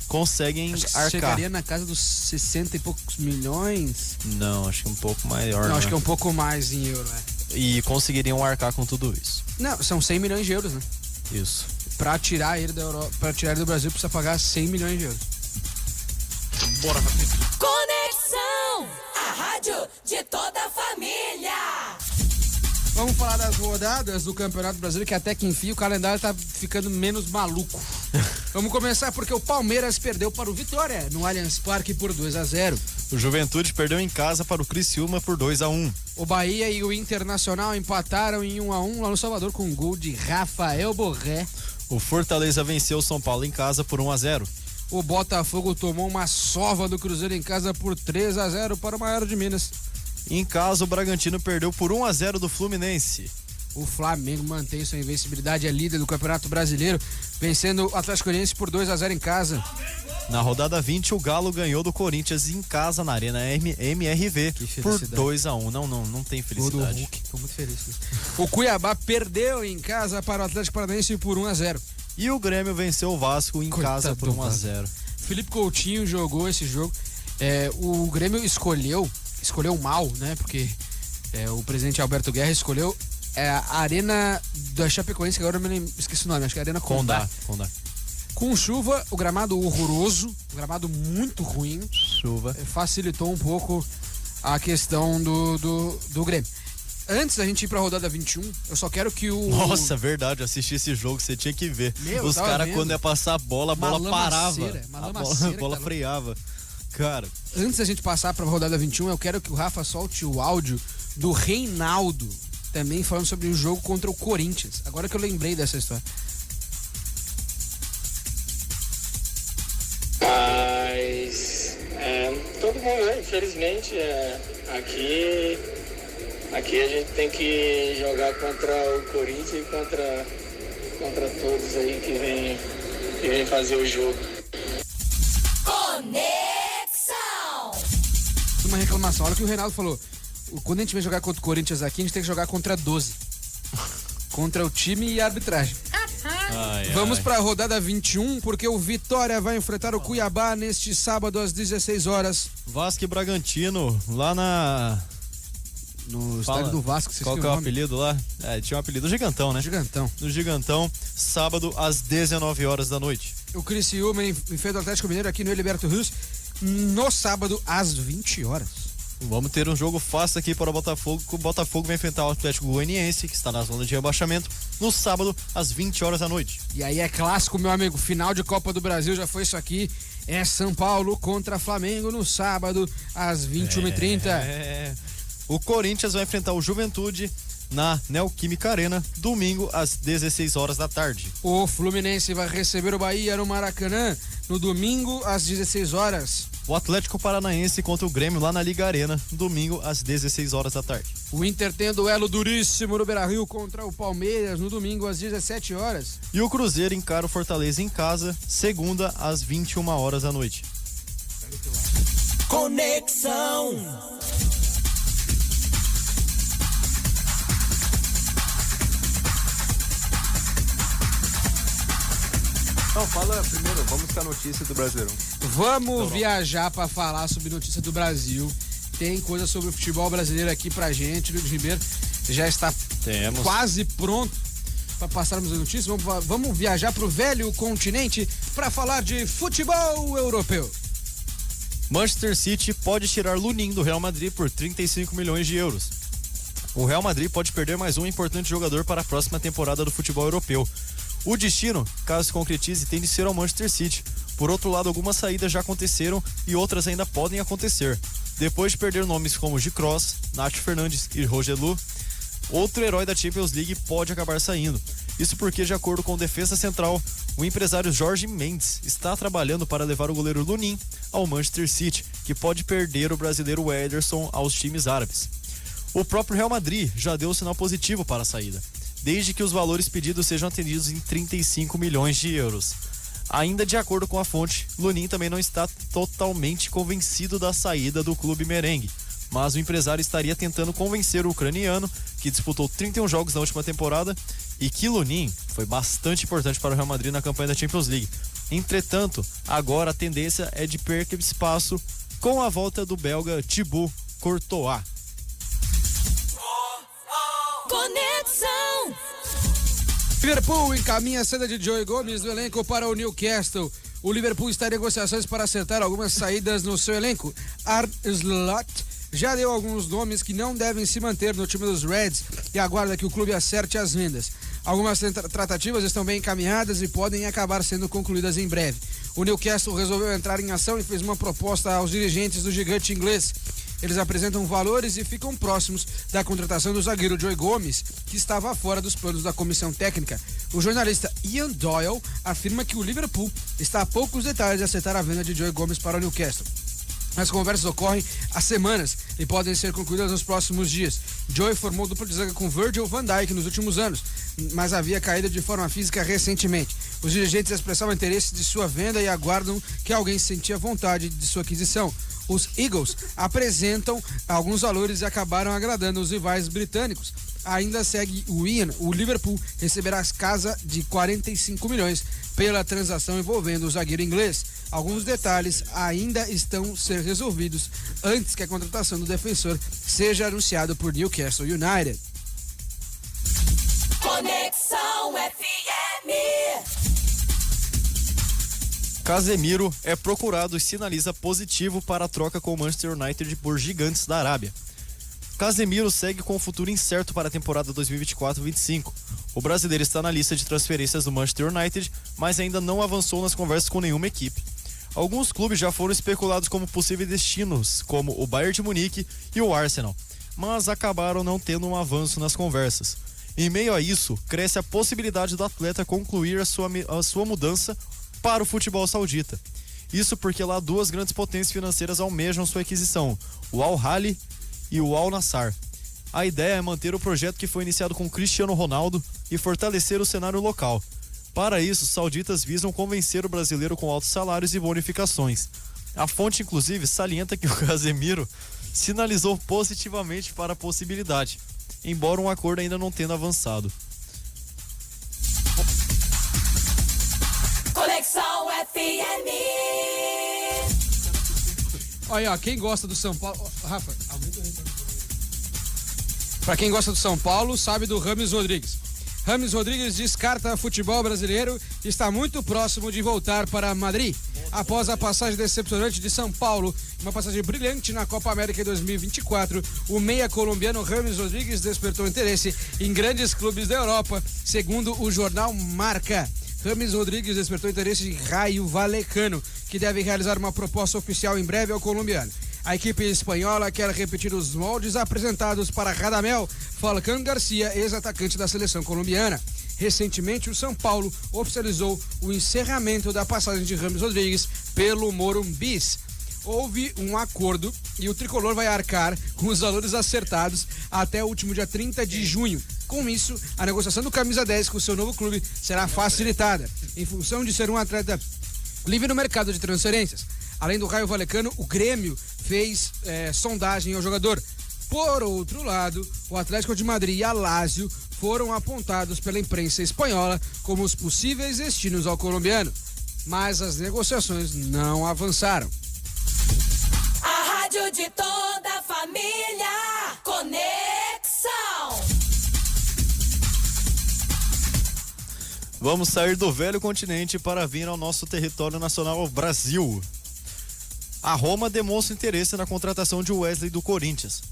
conseguem arcar. Chegaria na casa dos 60 e poucos milhões? Não, acho que um pouco maior. Não, acho que é um pouco mais em euro, né? E conseguiriam arcar com tudo isso. Não, são 100 milhões de euros, né? Isso. Pra tirar ele da Europa, pra tirar ele do Brasil, precisa pagar 100 milhões de euros. Bora, rapidinho. Conexão, a rádio de toda a família. Vamos falar das rodadas do Campeonato Brasileiro, que até que enfim o calendário tá ficando menos maluco. Vamos começar porque o Palmeiras perdeu para o Vitória no Allianz Parque por 2-0. O Juventude perdeu em casa para o Criciúma por 2-1. O Bahia e o Internacional empataram em 1-1 lá no Salvador com um gol de Rafael Borré. O Fortaleza venceu o São Paulo em casa por 1-0. O Botafogo tomou uma sova do Cruzeiro em casa por 3-0 para o Maior de Minas. Em casa, o Bragantino perdeu por 1-0 do Fluminense. O Flamengo mantém sua invencibilidade, é líder do Campeonato Brasileiro, vencendo o Atlético Goianiense por 2-0 em casa. Na rodada 20, o Galo ganhou do Corinthians em casa na Arena MRV por 2-1. Não tem felicidade. Tô muito feliz. O Cuiabá perdeu em casa para o Atlético Paranaense por 1-0. E o Grêmio venceu o Vasco em casa por 1-0. Felipe Coutinho jogou esse jogo. O Grêmio escolheu mal, né? Porque o presidente Alberto Guerra escolheu a Arena da Chapecoense, que agora eu me esqueci o nome, acho que é a Arena Condá. Com chuva, o gramado horroroso, o gramado muito ruim. Chuva. Facilitou um pouco a questão do Grêmio. Antes da gente ir pra rodada 21, eu só quero que o... Nossa, verdade, assisti esse jogo, você tinha que ver. Os caras, quando ia passar a bola parava. A bola freava. Cara. Antes da gente passar pra rodada 21, eu quero que o Rafa solte o áudio do Reinaldo, também falando sobre o jogo contra o Corinthians. Agora que eu lembrei dessa história. Mas todo mundo, né? Infelizmente, aqui a gente tem que jogar contra o Corinthians e contra todos aí que vem fazer o jogo. Conexão! Uma reclamação, olha o que o Reinaldo falou. Quando a gente vem jogar contra o Corinthians aqui, a gente tem que jogar contra 12. Contra o time e a arbitragem. Vamos para a rodada 21, porque o Vitória vai enfrentar o Cuiabá neste sábado às 16 horas. Vasco e Bragantino, lá no estádio do Vasco. Qual que é o apelido lá? Tinha um apelido, Gigantão, né? Gigantão. No Gigantão, sábado às 19 horas da noite. O Criciúma enfrenta o Atlético Mineiro aqui no Heriberto Rios no sábado às 20 horas. Vamos ter um jogo fácil aqui para o Botafogo, que o Botafogo vai enfrentar o Atlético Goianiense, que está na zona de rebaixamento, no sábado, às 20 horas da noite. E aí é clássico, meu amigo, final de Copa do Brasil, já foi isso aqui, é São Paulo contra Flamengo no sábado, às 21h30. O Corinthians vai enfrentar o Juventude na Neoquímica Arena, domingo às 16 horas da tarde. O Fluminense vai receber o Bahia no Maracanã, no domingo às 16 horas. O Atlético Paranaense contra o Grêmio lá na Liga Arena, domingo às 16 horas da tarde. O Inter tem duelo duríssimo no Beira-Rio contra o Palmeiras, no domingo às 17 horas. E o Cruzeiro encara o Fortaleza em casa, segunda às 21 horas da noite. Conexão. Não, fala primeiro, vamos com a notícia do Brasileirão. Vamos viajar para falar sobre notícia do Brasil. Tem coisa sobre o futebol brasileiro aqui pra gente. O Luiz Ribeiro já está quase pronto para passarmos as notícias. Vamos viajar pro velho continente para falar de futebol europeu. Manchester City pode tirar Lunin do Real Madrid por 35 milhões de euros. O Real Madrid pode perder mais um importante jogador para a próxima temporada do futebol europeu. O destino, caso se concretize, tem de ser ao Manchester City. Por outro lado, algumas saídas já aconteceram e outras ainda podem acontecer. Depois de perder nomes como G. Kroos, Nacho Fernandes e Rogelu, outro herói da Champions League pode acabar saindo. Isso porque, de acordo com o Defesa Central, o empresário Jorge Mendes está trabalhando para levar o goleiro Lunin ao Manchester City, que pode perder o brasileiro Ederson aos times árabes. O próprio Real Madrid já deu um sinal positivo para a saída, desde que os valores pedidos sejam atendidos em 35 milhões de euros. Ainda de acordo com a fonte, Lunin também não está totalmente convencido da saída do clube merengue, mas o empresário estaria tentando convencer o ucraniano, que disputou 31 jogos na última temporada, e que Lunin foi bastante importante para o Real Madrid na campanha da Champions League. Entretanto, agora a tendência é de perca de espaço com a volta do belga Thibaut Courtois. Conexão. Liverpool encaminha a saída de Joey Gomes do elenco para o Newcastle. O Liverpool está em negociações para acertar algumas saídas no seu elenco. Arne Slot já deu alguns nomes que não devem se manter no time dos Reds e aguarda que o clube acerte as vendas. Algumas tratativas estão bem encaminhadas e podem acabar sendo concluídas em breve. O Newcastle resolveu entrar em ação e fez uma proposta aos dirigentes do gigante inglês. Eles apresentam valores e ficam próximos da contratação do zagueiro Joey Gomes, que estava fora dos planos da comissão técnica. O jornalista Ian Doyle afirma que o Liverpool está a poucos detalhes de acertar a venda de Joey Gomes para o Newcastle. As conversas ocorrem há semanas e podem ser concluídas nos próximos dias. Joey formou dupla de zaga com Virgil van Dijk nos últimos anos, mas havia caído de forma física recentemente. Os dirigentes expressavam interesse de sua venda e aguardam que alguém sentia vontade de sua aquisição. Os Eagles apresentam alguns valores e acabaram agradando os rivais britânicos. Ainda segue o Ian, o Liverpool receberá casa de 45 milhões pela transação envolvendo o zagueiro inglês. Alguns detalhes ainda estão a ser resolvidos antes que a contratação do defensor seja anunciada por Newcastle United. Conexão FM. Casemiro é procurado e sinaliza positivo para a troca com o Manchester United por Gigantes da Arábia. Casemiro segue com o futuro incerto para a temporada 2024-25. O brasileiro está na lista de transferências do Manchester United, mas ainda não avançou nas conversas com nenhuma equipe. Alguns clubes já foram especulados como possíveis destinos, como o Bayern de Munique e o Arsenal, mas acabaram não tendo um avanço nas conversas. Em meio a isso, cresce a possibilidade do atleta concluir a sua mudança para o futebol saudita. Isso porque lá duas grandes potências financeiras almejam sua aquisição, o Al-Ahly e o Al-Nassr. A ideia é manter o projeto que foi iniciado com Cristiano Ronaldo e fortalecer o cenário local. Para isso, os sauditas visam convencer o brasileiro com altos salários e bonificações. A fonte, inclusive, salienta que o Casemiro sinalizou positivamente para a possibilidade, embora um acordo ainda não tenha avançado. Conexão FM. Olha, ó, quem gosta do São Paulo... Rafa, aumenta o retorno. Pra quem gosta do São Paulo, sabe do Rames Rodrigues. Rames Rodrigues descarta futebol brasileiro e está muito próximo de voltar para Madrid. Após a passagem decepcionante de São Paulo, uma passagem brilhante na Copa América em 2024, o meia colombiano Rames Rodrigues despertou interesse em grandes clubes da Europa, segundo o jornal Marca. James Rodrigues despertou interesse de Rayo Vallecano, que deve realizar uma proposta oficial em breve ao colombiano. A equipe espanhola quer repetir os moldes apresentados para Radamel Falcán Garcia, ex-atacante da seleção colombiana. Recentemente, o São Paulo oficializou o encerramento da passagem de James Rodrigues pelo Morumbis. Houve um acordo e o tricolor vai arcar com os valores acertados até o último dia 30 de junho. Com isso, a negociação do camisa 10 com o seu novo clube será facilitada, em função de ser um atleta livre no mercado de transferências. Além do Rayo Vallecano, o Grêmio fez sondagem ao jogador. Por outro lado, o Atlético de Madrid e a Lazio foram apontados pela imprensa espanhola como os possíveis destinos ao colombiano, mas as negociações não avançaram. A rádio de toda a família. Conexão. Vamos sair do velho continente para vir ao nosso território nacional, Brasil. A Roma demonstra interesse na contratação de Wesley do Corinthians.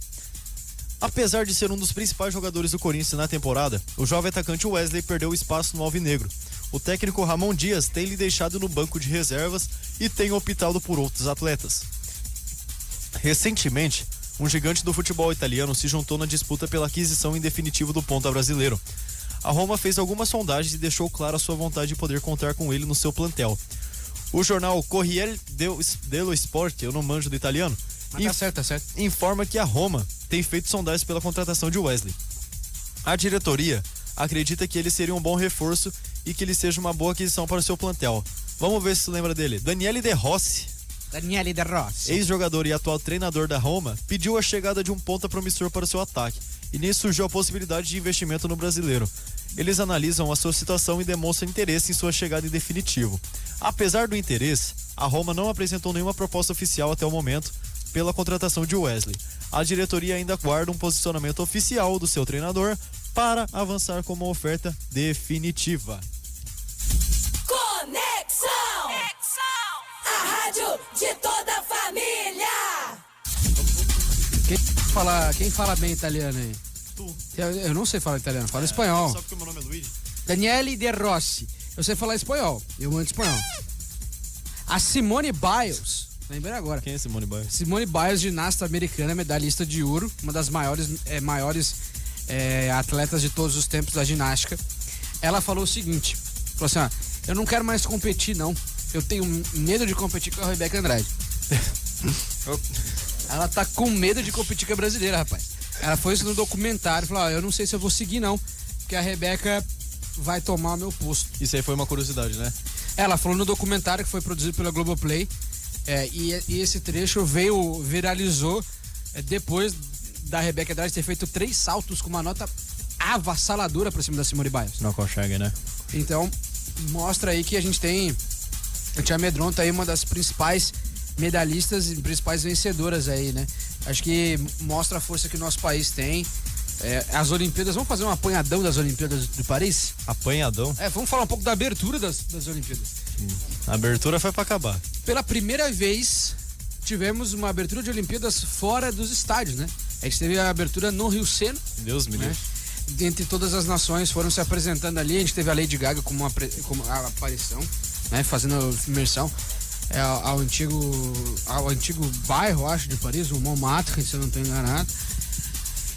Apesar de ser um dos principais jogadores do Corinthians na temporada, o jovem atacante Wesley perdeu espaço no alvinegro. O técnico Ramon Dias tem lhe deixado no banco de reservas e tem optado por outros atletas. Recentemente, um gigante do futebol italiano se juntou na disputa pela aquisição em definitivo do ponta brasileiro. A Roma fez algumas sondagens e deixou claro a sua vontade de poder contar com ele no seu plantel. O jornal Corriere dello Sport, eu não manjo do italiano, Tá certo. informa que a Roma tem feito sondagens pela contratação de Wesley. A diretoria acredita que ele seria um bom reforço e que ele seja uma boa aquisição para o seu plantel. Vamos ver se você lembra dele. Daniele De Rossi, ex-jogador e atual treinador da Roma, pediu a chegada de um ponta promissor para o seu ataque, e nisso surgiu a possibilidade de investimento no brasileiro. Eles analisam a sua situação e demonstram interesse em sua chegada em definitivo. Apesar do interesse, a Roma não apresentou nenhuma proposta oficial até o momento pela contratação de Wesley. A diretoria ainda aguarda um posicionamento oficial do seu treinador para avançar com uma oferta definitiva. Conexão. A rádio de toda a família. Quem fala bem italiano aí? Tu. Eu não sei falar italiano, falo espanhol. Só porque o meu nome é Luigi. Daniele De Rossi. Eu sei falar espanhol, eu mando espanhol. A Simone Biles, lembrei agora. Quem é Simone Biles? Simone Biles, ginasta americana, medalhista de ouro, uma das maiores atletas de todos os tempos da ginástica. Ela falou o seguinte, falou assim, eu não quero mais competir não, eu tenho medo de competir com a Rebeca Andrade. Ela tá com medo de competir com a brasileira, rapaz. Ela foi isso no documentário, falou, eu não sei se eu vou seguir não, porque a Rebeca vai tomar o meu posto. Isso aí foi uma curiosidade, né? Ela falou no documentário que foi produzido pela Globoplay, e esse trecho viralizou depois da Rebeca Andrade ter feito 3 saltos com uma nota avassaladora pra cima da Simone Biles. Não consegue, né? Então, mostra aí que a gente amedronta aí uma das principais medalhistas e principais vencedoras aí, né? Acho que mostra a força que o nosso país tem. As Olimpíadas, vamos fazer um apanhadão das Olimpíadas de Paris? Apanhadão? Vamos falar um pouco da abertura das Olimpíadas. A abertura foi pra acabar. Pela primeira vez, tivemos uma abertura de Olimpíadas fora dos estádios, né? A gente teve a abertura no Rio Sena. Deus me livre. Dentre todas as nações foram se apresentando ali. A gente teve a Lady Gaga como a aparição, né? Fazendo imersão ao antigo bairro, acho, de Paris, o Montmartre, se eu não estou enganado.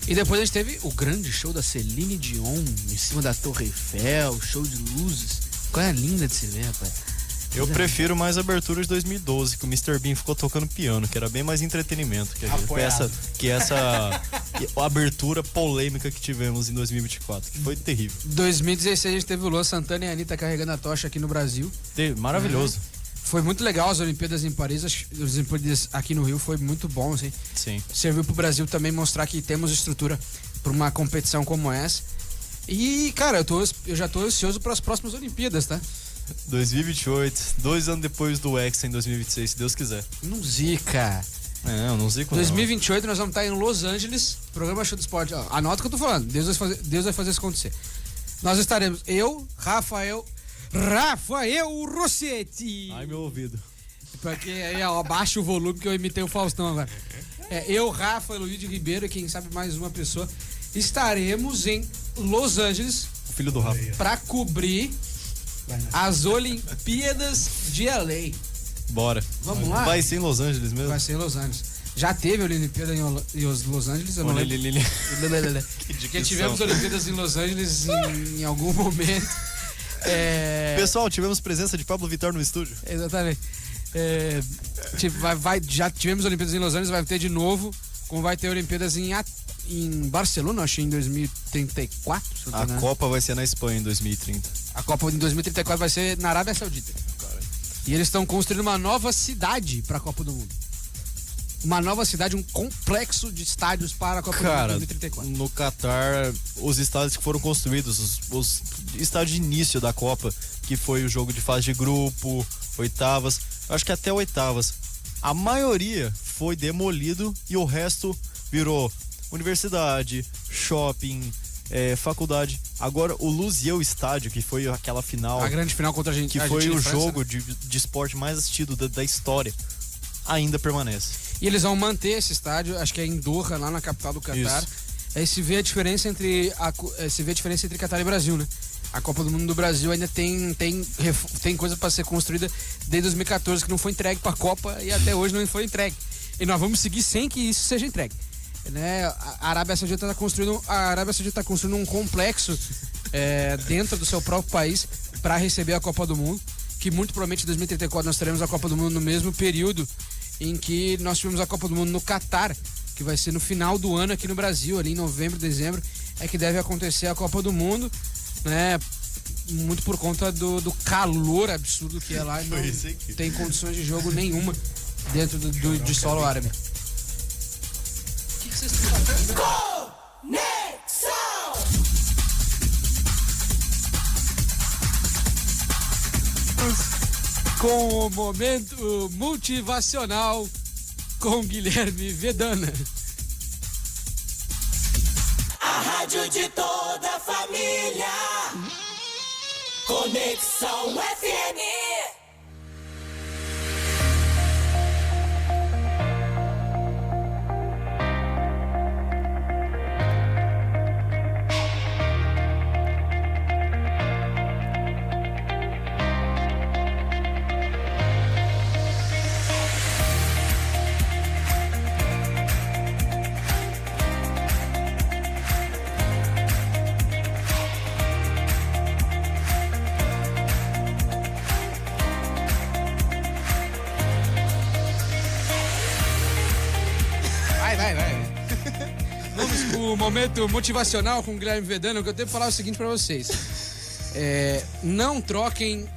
E depois a gente teve o grande show da Celine Dion em cima da Torre Eiffel, show de luzes. Coisa linda de se ver, rapaz. Eu prefiro mais a abertura de 2012, que o Mr. Bean ficou tocando piano, que era bem mais entretenimento que essa abertura polêmica que tivemos em 2024, que foi terrível. 2016 a gente teve o Luan Santana e a Anitta carregando a tocha aqui no Brasil. Maravilhoso. Foi muito legal as Olimpíadas em Paris, as Olimpíadas aqui no Rio foi muito bom, assim. Sim. Serviu pro Brasil também mostrar que temos estrutura para uma competição como essa. E, cara, eu já tô ansioso para as próximas Olimpíadas, tá? 2028, 2 anos depois do Hexa em 2026, se Deus quiser. Não zica. Não zico 2028 nós vamos estar em Los Angeles, programa Show do Esporte. Ó, anota o que eu tô falando, Deus vai fazer isso acontecer. Nós estaremos, eu, Rafael Rossetti. Ai, meu ouvido. Porque aí, ó, abaixa o volume que eu imitei o Faustão agora. Eu, Rafa, Luiz Ribeiro e quem sabe mais uma pessoa estaremos em Los Angeles. O filho do Rafa. Pra cobrir As Olimpíadas de LA. Bora. Vamos lá? Vai ser em Los Angeles mesmo? Vai ser em Los Angeles. Já teve a Olimpíada em Los Angeles? Eu não lembro. Porque tivemos Olimpíadas em Los Angeles em algum momento. Pessoal, tivemos presença de Pablo Vittar no estúdio. Exatamente. Já tivemos Olimpíadas em Los Angeles, vai ter de novo, como vai ter Olimpíadas em Barcelona, acho que em 2034. A Copa vai ser na Espanha em 2030. A Copa em 2034 vai ser na Arábia Saudita. E eles estão construindo uma nova cidade para a Copa do Mundo. Uma nova cidade, um complexo de estádios para a Copa do Mundo 2034. No Catar, os estádios que foram construídos, os estádios de início da Copa, que foi o jogo de fase de grupo, oitavas, acho que até oitavas, a maioria foi demolido e o resto virou universidade, shopping, faculdade. Agora o Luziel Estádio, que foi aquela final, a grande final contra a gente, que foi o jogo de esporte mais assistido da história, ainda permanece. E eles vão manter esse estádio, acho que é em Doha, lá na capital do Catar. Aí se vê a diferença entre Catar e Brasil, né? A Copa do Mundo do Brasil ainda tem coisa para ser construída desde 2014 que não foi entregue para a Copa e até hoje não foi entregue. E nós vamos seguir sem que isso seja entregue. Né? A Arábia Saudita está construindo um complexo dentro do seu próprio país para receber a Copa do Mundo, que muito provavelmente em 2034 nós teremos a Copa do Mundo no mesmo período em que nós tivemos a Copa do Mundo no Catar, que vai ser no final do ano aqui no Brasil, ali em novembro, dezembro, é que deve acontecer a Copa do Mundo, né? Muito por conta do calor absurdo que é lá, e não tem condições de jogo nenhuma dentro de solo árabe. O que vocês estão fazendo? Conexão! Com o momento motivacional com Guilherme Vedana. A rádio de toda a família. Conexão FM. Vamos pro momento motivacional com o Guilherme Vedana, que eu tenho que falar o seguinte pra vocês. Não troquem,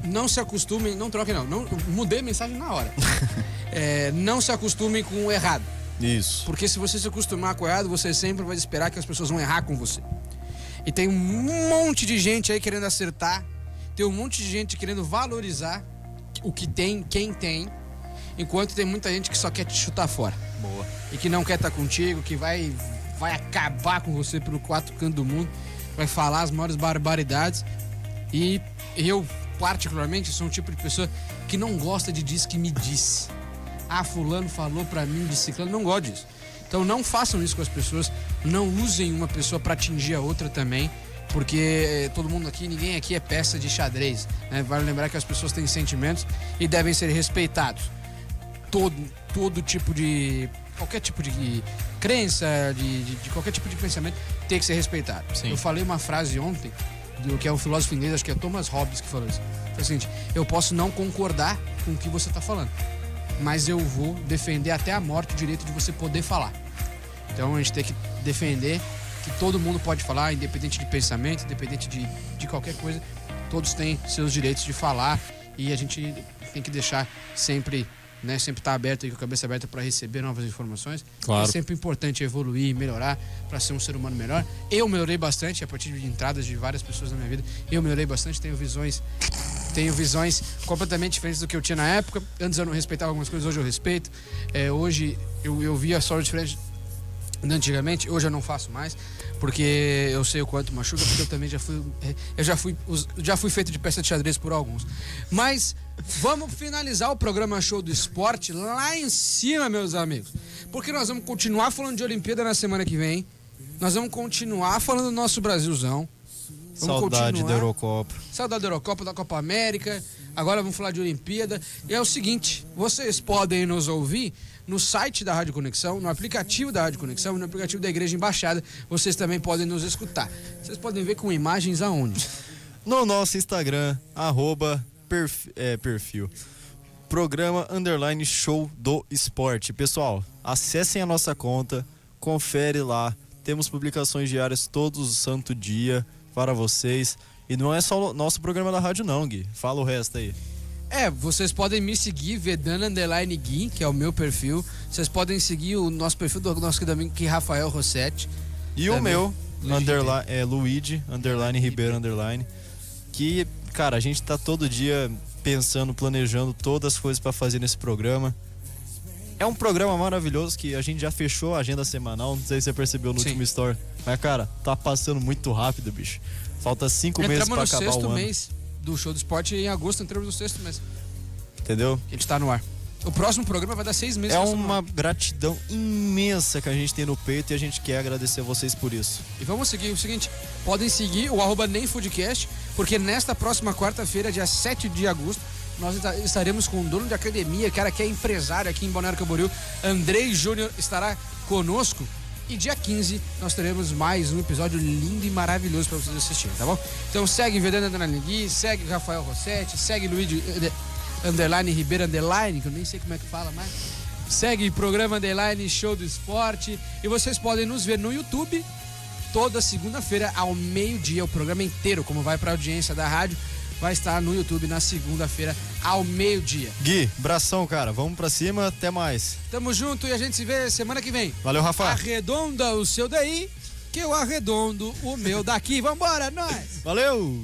não se acostumem, não mudei a mensagem na hora. Não se acostumem com o errado. Isso. Porque se você se acostumar com o errado, você sempre vai esperar que as pessoas vão errar com você. E tem um monte de gente aí querendo acertar, tem um monte de gente querendo valorizar o que tem, quem tem, enquanto tem muita gente que só quer te chutar fora. Boa. E que não quer estar contigo, que vai acabar com você pelo quatro cantos do mundo, vai falar as maiores barbaridades. E eu, particularmente, sou um tipo de pessoa que não gosta de diz que me disse. Ah, fulano falou pra mim de ciclano, não gosto disso. Então não façam isso com as pessoas, não usem uma pessoa pra atingir a outra também, porque todo mundo aqui, ninguém aqui é peça de xadrez, né? Vale lembrar que as pessoas têm sentimentos e devem ser respeitados. Todo tipo de... qualquer tipo de crença, de qualquer tipo de pensamento tem que ser respeitado. Sim. Eu falei uma frase ontem, que é um filósofo inglês, acho que é Thomas Hobbes que falou isso. Foi o seguinte: eu posso não concordar com o que você está falando, mas eu vou defender até a morte o direito de você poder falar. Então a gente tem que defender que todo mundo pode falar, independente de pensamento, independente de qualquer coisa, todos têm seus direitos de falar e a gente tem que deixar sempre, né, sempre estar aberto e com a cabeça aberta para receber novas informações. Claro. É sempre importante evoluir, melhorar para ser um ser humano melhor. Eu melhorei bastante a partir de entradas de várias pessoas na minha vida. Eu melhorei bastante, tenho visões completamente diferentes do que eu tinha na época. Antes eu não respeitava algumas coisas, hoje eu respeito. Hoje eu via solo diferente antigamente, hoje eu não faço mais, porque eu sei o quanto machuca, porque eu também já fui feito de peça de xadrez por alguns. Mas vamos finalizar o programa Show do Esporte lá em cima, meus amigos, porque nós vamos continuar falando de Olimpíada na semana que vem, nós vamos continuar falando do nosso Brasilzão, Saudade da Eurocopa. Saudade da Eurocopa, da Copa América. Agora vamos falar de Olimpíada. E é o seguinte, vocês podem nos ouvir no site da Rádio Conexão, no aplicativo da Rádio Conexão e no aplicativo da Igreja Embaixada. Vocês também podem nos escutar. Vocês podem ver com imagens aonde? No nosso Instagram, @perfil. Programa _show do esporte. Pessoal, acessem a nossa conta, confere lá. Temos publicações diárias todos os santo dia para vocês. E não é só o nosso programa da rádio não, Gui. Fala o resto aí. Vocês podem me seguir, Vedana_Gui, que é o meu perfil. Vocês podem seguir o nosso perfil do nosso querido amigo que é Rafael Rossetti. E também, o meu, Luigi, _Ribeiro, _ que, cara, a gente tá todo dia pensando, planejando todas as coisas para fazer nesse programa. É um programa maravilhoso que a gente já fechou a agenda semanal, não sei se você percebeu no último story. Mas, cara, tá passando muito rápido, bicho. Falta 5 meses pra acabar o ano. Entramos no 6º mês do Show do Esporte em agosto, entramos no 6º mês. Entendeu? A gente tá no ar. O próximo programa vai dar 6 meses. É uma gratidão imensa que a gente tem no peito e a gente quer agradecer a vocês por isso. E vamos seguir o seguinte, podem seguir o @NemFoodcast, porque nesta próxima quarta-feira, dia 7 de agosto, nós estaremos com o dono de academia, cara que é empresário aqui em Balneário Camboriú, Andrei Júnior, estará conosco. E dia 15 nós teremos mais um episódio lindo e maravilhoso para vocês assistirem, tá bom? Então segue Vedana_Gui, segue Rafael Rossetti, segue Luigi _Ribeiro _, que eu nem sei como é que fala mais. Segue programa _ Show do Esporte. E vocês podem nos ver no YouTube toda segunda-feira ao meio-dia, o programa inteiro, como vai pra audiência da rádio, vai estar no YouTube na segunda-feira ao meio-dia. Gui, bração, cara. Vamos pra cima, até mais. Tamo junto e a gente se vê semana que vem. Valeu, Rafa. Arredonda o seu daí, que eu arredondo o meu daqui. Vambora, nós! Valeu!